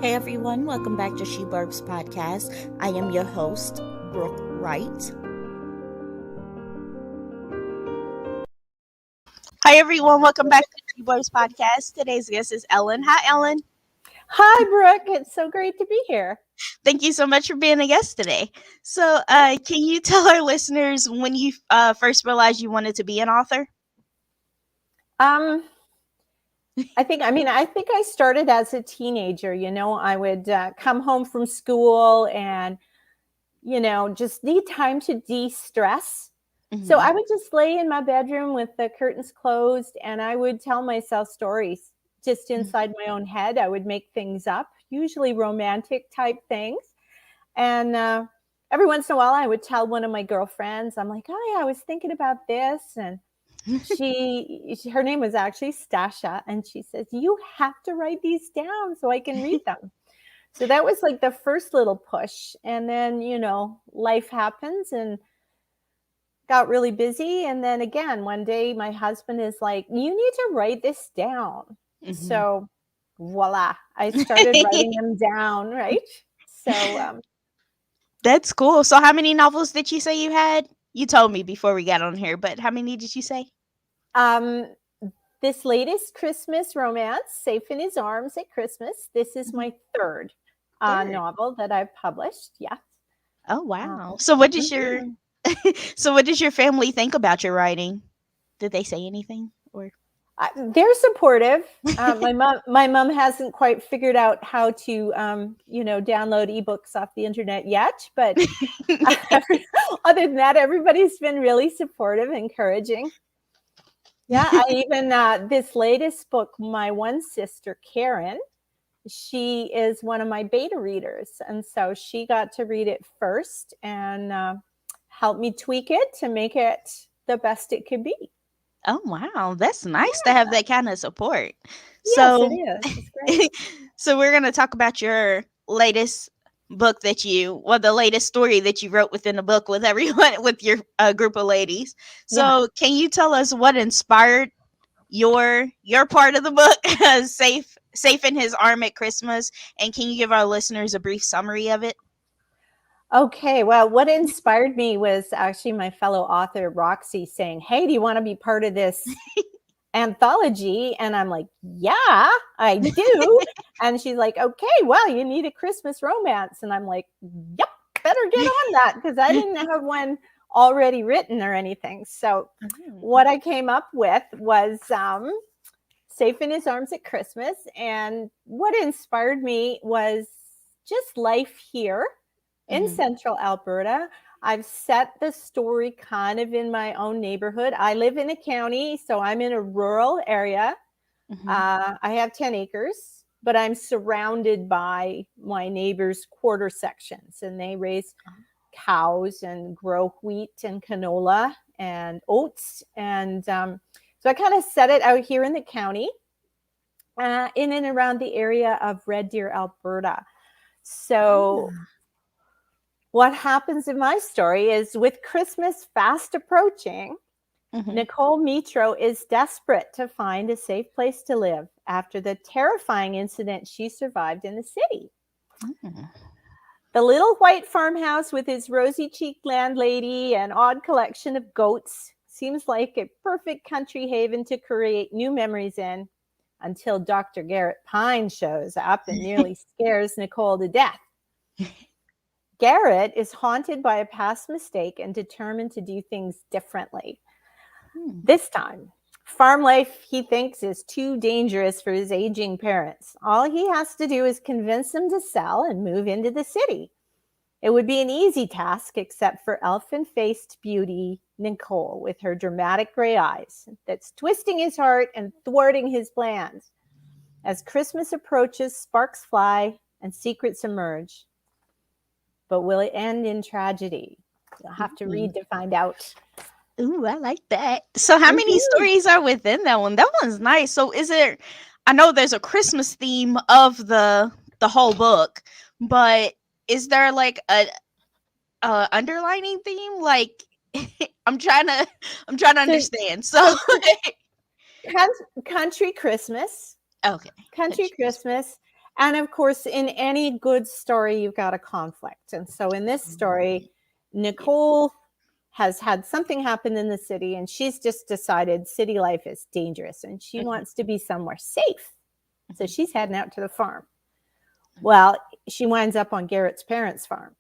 Hey everyone, welcome back to She Burbs Podcast. I am your host, Brooke Wright. Hi everyone, welcome back to She Burbs Podcast. Today's guest is Ellen. Hi Ellen. Hi Brooke, it's so great to be here. Thank you so much for being a guest today. So, can you tell our listeners when you first realized you wanted to be an author? I think I started as a teenager. I would come home from school and, just need time to de-stress. Mm-hmm. So I would just lay in my bedroom with the curtains closed and I would tell myself stories just inside my own head. I would make things up, usually romantic type things. And every once in a while I would tell one of my girlfriends, I'm like, oh yeah, I was thinking about this. And her name was actually Stasha, and she says, you have to write these down so I can read them. So that was like the first little push. And then, life happens and got really busy. And then again, one day my husband is like, you need to write this down. Mm-hmm. So voila, I started writing them down, right? So that's cool. So how many novels did you say you had? You told me before we got on here, but how many did you say? This latest Christmas romance, Safe in His Arms at Christmas. This is my third novel that I've published. Yeah. Oh wow. So what does your family think about your writing? Did they say anything or? They're supportive. My mom hasn't quite figured out how to, download ebooks off the internet yet. But other than that, everybody's been really supportive, encouraging. Yeah, I even this latest book, my one sister, Karen, she is one of my beta readers. And so she got to read it first and help me tweak it to make it the best it could be. Oh, wow. That's nice to have that kind of support. Yes, it is. It's great. So we're going to talk about your latest book the latest story that you wrote within the book with everyone, with your group of ladies. So can you tell us what inspired your part of the book, Safe in His Arm at Christmas? And can you give our listeners a brief summary of it? Okay, well, what inspired me was actually my fellow author, Roxy, saying, hey, do you want to be part of this anthology? And I'm like, yeah, I do. And she's like, okay, well, you need a Christmas romance. And I'm like, yep, better get on that, because I didn't have one already written or anything. So what I came up with was Safe in His Arms at Christmas. And what inspired me was just life here in Central Alberta. I've set the story kind of in my own neighborhood. I live in a county, so I'm in a rural area. I have 10 acres, but I'm surrounded by my neighbors' quarter sections, and they raise cows and grow wheat and canola and oats. And so I kind of set it out here in the county, in and around the area of Red Deer, Alberta. So what happens in my story is, with Christmas fast approaching, Nicole Mitro is desperate to find a safe place to live after the terrifying incident she survived in the city. The little white farmhouse with its rosy-cheeked landlady and odd collection of goats seems like a perfect country haven to create new memories in, until Dr. Garrett Pine shows up and nearly scares Nicole to death. Garrett is haunted by a past mistake and determined to do things differently. This time, farm life, he thinks, is too dangerous for his aging parents. All he has to do is convince them to sell and move into the city. It would be an easy task, except for elfin-faced beauty Nicole with her dramatic gray eyes that's twisting his heart and thwarting his plans. As Christmas approaches, sparks fly and secrets emerge. But will it end in tragedy? You'll have to read to find out. Ooh, I like that. So how many stories are within that one? That one's nice. So I know there's a Christmas theme of the whole book, but is there like a underlining theme? Like I'm trying to understand. So country Christmas. Okay. Country Christmas. And of course, in any good story, you've got a conflict. And so in this story, Yeah. Nicole has had something happen in the city, and she's just decided city life is dangerous and she Mhm, wants to be somewhere safe. So mhm, she's heading out to the farm. Well, she winds up on Garrett's parents' farm,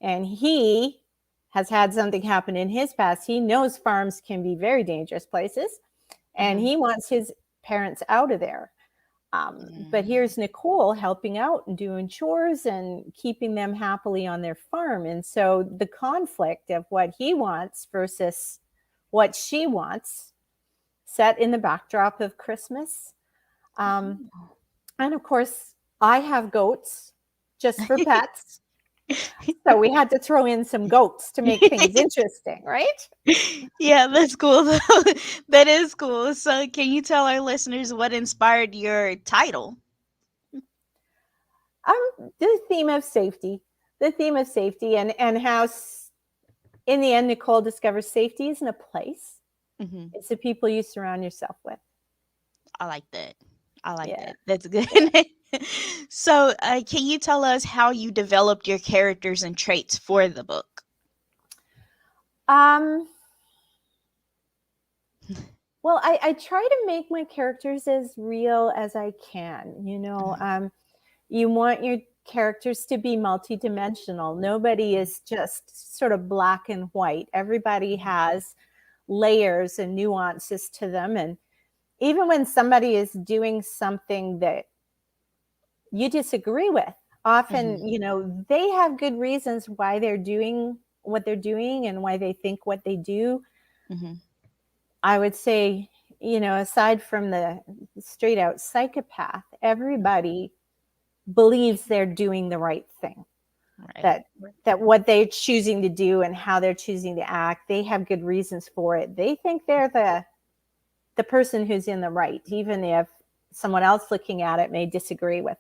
and he has had something happen in his past. He knows farms can be very dangerous places, and mhm, he wants his parents out of there. But here's Nicole helping out and doing chores and keeping them happily on their farm. And so the conflict of what he wants versus what she wants, set in the backdrop of Christmas. Um, mhm. and of course, I have goats just for pets. So we had to throw in some goats to make things interesting, right? Yeah, that's cool though. That is cool. So, can you tell our listeners what inspired your title? The theme of safety, the theme of safety, and how in the end, Nicole discovers safety isn't a place. Hmm. It's the people you surround yourself with. I like that. I like Yeah, that. That's good. yeah. So, can you tell us how you developed your characters and traits for the book? Um, well, I try to make my characters as real as I can. Mhm, You want your characters to be multidimensional. Nobody is just sort of black and white. Everybody mhm, has layers and nuances to them. And even when somebody is doing something that you disagree with, mhm, often, they have good reasons why they're doing what they're doing and why they think what they do. mhm, I would say, aside from the straight out psychopath, everybody believes they're doing the right thing. right. That what they're choosing to do and how they're choosing to act, they have good reasons for it. They think they're the person who's in the right, even if someone else looking at it may disagree with,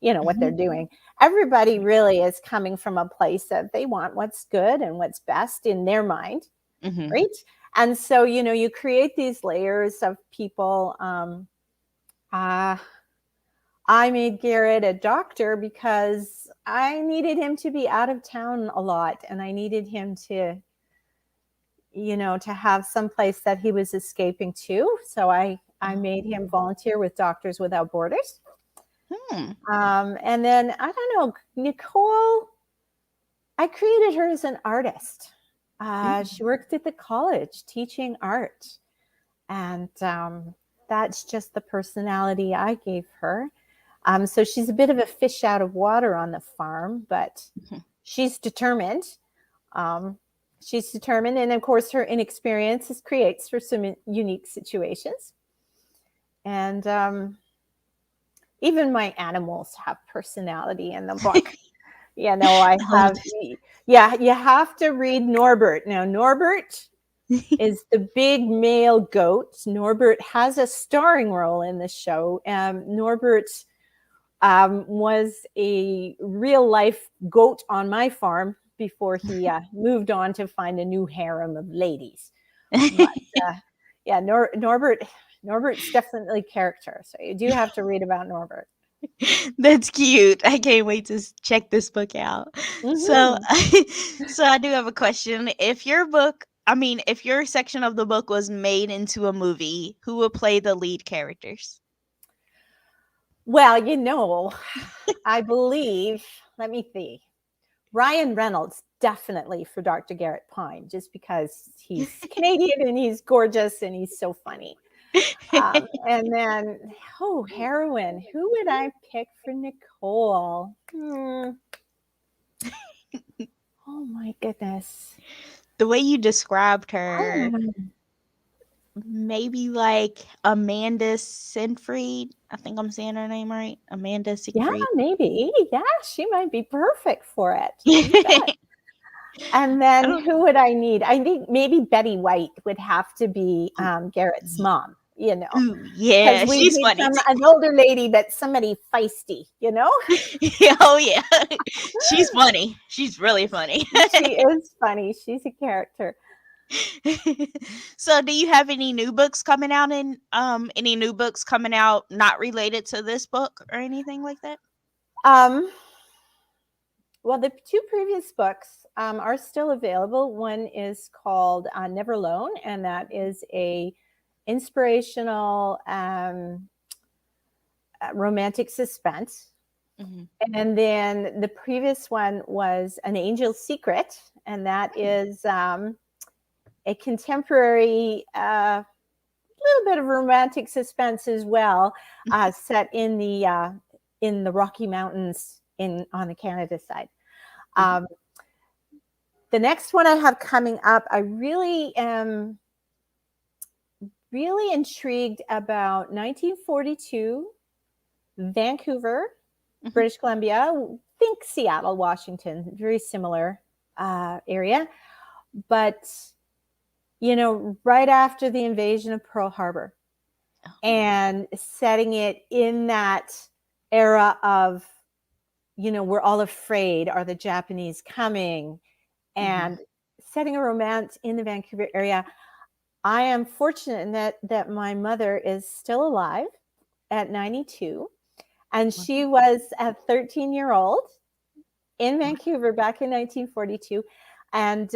what they're Mhm, doing. Everybody really is coming from a place of they want what's good and what's best in their mind, mhm, right? And so, you create these layers of people. Uh, I made Garrett a doctor because I needed him to be out of town a lot, and I needed him to have some place that he was escaping to. So I made him oh, volunteer with Doctors Without Borders. hmm, And then I don't know, Nicole, I created her as an artist. She mm, worked at the college teaching art, and that's just the personality I gave her. So she's a bit of a fish out of water on the farm, but mhm, she's determined. Um, she's determined, and of course, her inexperience creates for some unique situations. And even my animals have personality in the book. I I love have, yeah, you have to read Norbert. Now, Norbert that. is the big male goat. Norbert has a starring role in the show. Norbert was a real life goat on my farm before he moved on to find a new harem of ladies. But uh, yeah, Norbert's definitely character. So you do have to read about Norbert. That's cute. I can't wait to check this book out. So, Hmm. so I do have a question. If your section of the book was made into a movie, who would play the lead characters? Well, I believe, let me see. Ryan Reynolds definitely for Dr. Garrett Pine, just because he's Canadian and he's gorgeous and he's so funny. And then, heroine. Who would I pick for Nicole? Oh my goodness. The way you described her, Oh, maybe like Amanda Seyfried. I think I'm saying her name right. Amanda yeah, Seyfried. maybe. Yeah, she might be perfect for it. You bet. I And then don't. who would I need? I think maybe Betty White would have to be Ooh, Garrett's mom, ooh, because yeah, we she's need funny an older lady that's somebody feisty. Oh yeah, she's funny. She's really funny. She is funny. She's a character. So, do you have any new books coming out? Any new books coming out not related to this book or anything like that? Um, well, the two previous books are still available. One is called Never Alone, and that is a inspirational romantic suspense. Mm-hmm. And then the previous one was An Angel's Secret, and that is a contemporary, little bit of romantic suspense as well, set in the Rocky Mountains in on the Canada side. Mm-hmm. Um, the next one I have coming up, I really am really intrigued about 1942, Vancouver, Mm-hmm. British Columbia. Think Seattle, Washington, very similar area, but right after the invasion of Pearl Harbor, Oh. and setting it in that era of, we're all afraid, are the Japanese coming, Mm-hmm. and setting a romance in the Vancouver area. I am fortunate in that my mother is still alive at 92, and she was a 13-year-old in Wow. Vancouver back in 1942. And,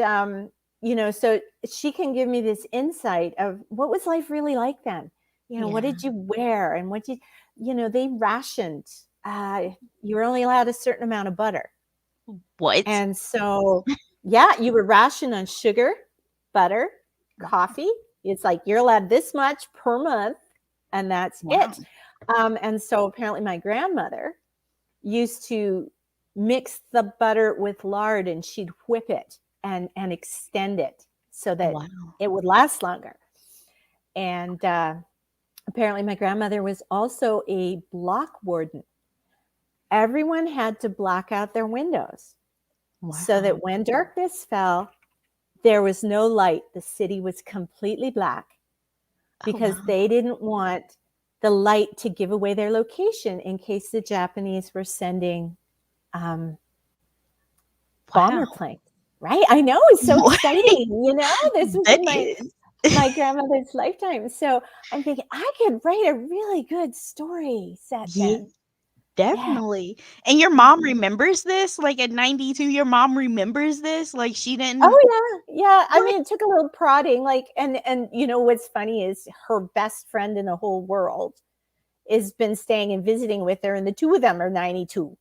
so she can give me this insight of what was life really like then. What Yeah. did you wear? And they rationed. You were only allowed a certain amount of butter. What? And so, yeah, you were rationed on sugar, butter, Wow. coffee. It's like you're allowed this much per month, and that's Wow. it. And so apparently my grandmother used to mix the butter with lard, and she'd whip it and extend it so that Wow. it would last longer. And apparently my grandmother was also a block warden. Everyone had to black out their windows so Wow. that when darkness fell, there was no light. The city was completely black Oh because wow. they didn't want the light to give away their location in case the Japanese were sending um, Wow. bomber planes. Right? I know, it's so What? exciting. This was That in is. my grandmother's lifetime. So I'm thinking I could write a really good story set Yeah, then. Yeah. definitely. And your Yeah. mom remembers this? Like at 92, your mom remembers this? Like she didn't. Oh yeah. Yeah. I What? mean, it took a little prodding, like, and what's funny is her best friend in the whole world has been staying and visiting with her, and the two of them are 92.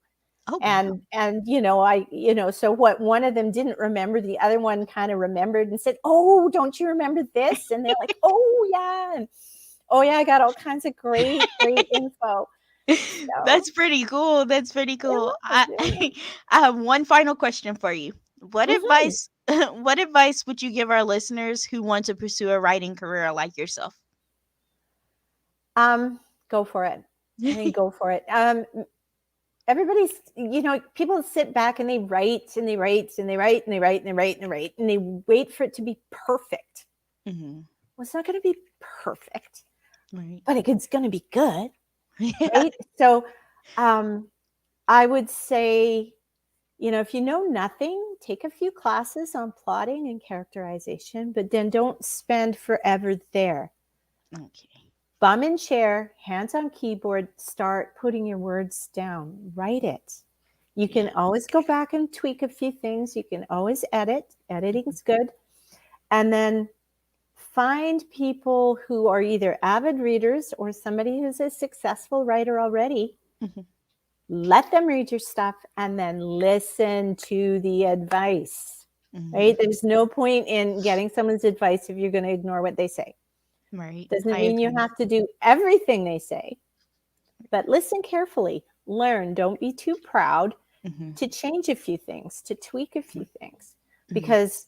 Oh wow. And so what one of them didn't remember, the other one kind of remembered and said, "Oh, don't you remember this?" And they're like, "Oh yeah." And, oh yeah, I got all kinds of great info. So That's pretty cool. That's pretty it cool. was, I I have one final question for you. What Mhm. advice what advice would you give our listeners who want to pursue a writing career like yourself? um go for it. I think go for it. Everybody's, people sit back and they write and they write and they write and they write and they write and they write and they wait for it to be perfect. Mhm. Well, it's not going to be perfect, Right. but it's going to be good. Yeah. Right? So, um, I would say, if you know nothing, take a few classes on plotting and characterization, but then don't spend forever there. Okay. Bum in chair, hands on keyboard, start putting your words down, write it. You Yeah. can always go back and tweak a few things. You can always edit. Mhm. Editing's good. And then find people who are either avid readers or somebody who's a successful writer already. Mhm. Let them read your stuff and then listen to the advice. Mhm. Right? There's no point in getting someone's advice if you're going to ignore what they say. Right. Doesn't I mean you agree. have to do everything they say, but listen carefully. Learn. Don't be too proud Mhm. to change a few things, to tweak a few things, Mhm. because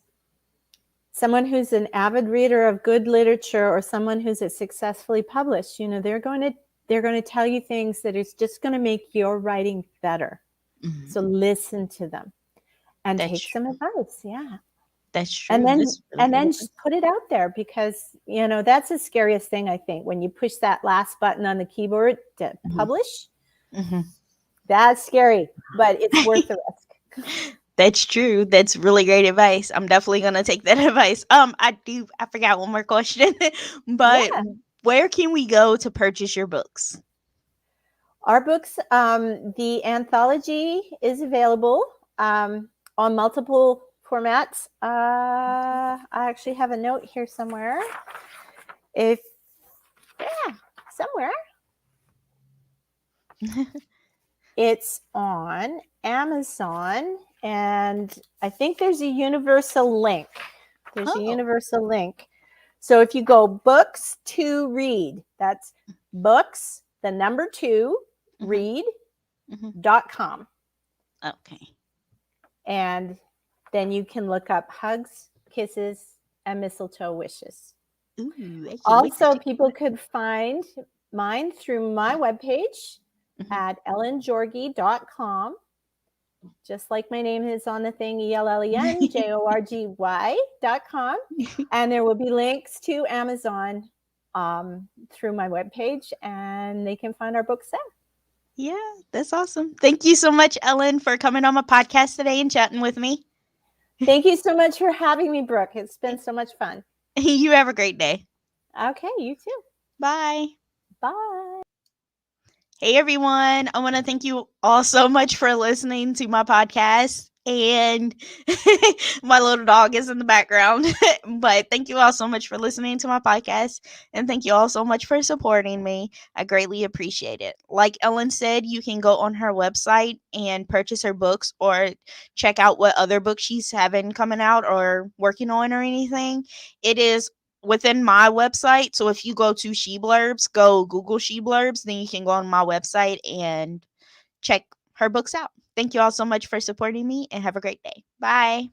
someone who's an avid reader of good literature or someone who's a successfully published, they're going to tell you things that is just going to make your writing better. Mhm. So listen to them and That's take some true. advice. Yeah. That's And true. then That's really and great then advice. just put it out there, because that's the scariest thing, I think, when you push that last button on the keyboard to Mhm. publish. Mhm. That's scary, but it's worth the risk. That's true. That's really great advice. I'm definitely gonna take that advice. I forgot one more question. But Yeah. where can we go to purchase your books? Our books, the anthology is available on multiple formats. I actually have a note here somewhere. If, yeah, somewhere. It's on Amazon, and I think there's a universal link. There's a Oh. universal link. So if you go books to read, that's books, the number 2, read.com. Okay. And then you can look up hugs, kisses, and mistletoe wishes. Ooh, I can't wait to Also, check it people out. could find mine through my webpage at ellenjorgy.com. Just like my name is on the thing, ELLENJORGY.com. And there will be links to Amazon through my webpage, and they can find our books there. Yeah, that's awesome. Thank you so much, Ellen, for coming on my podcast today and chatting with me. Thank you so much for having me, Brooke. It's been so much fun. You have a great day. Okay, you too. Bye. Bye. Hey everyone, I want to thank you all so much for listening to my podcast. And my little dog is in the background. But thank you all so much for listening to my podcast. And thank you all so much for supporting me. I greatly appreciate it. Like Ellen said, you can go on her website and purchase her books or check out what other books she's having coming out or working on or anything. It is within my website. So if you go to She Blurbs, go Google She Blurbs, then you can go on my website and check her books out. Thank you all so much for supporting me and have a great day. Bye.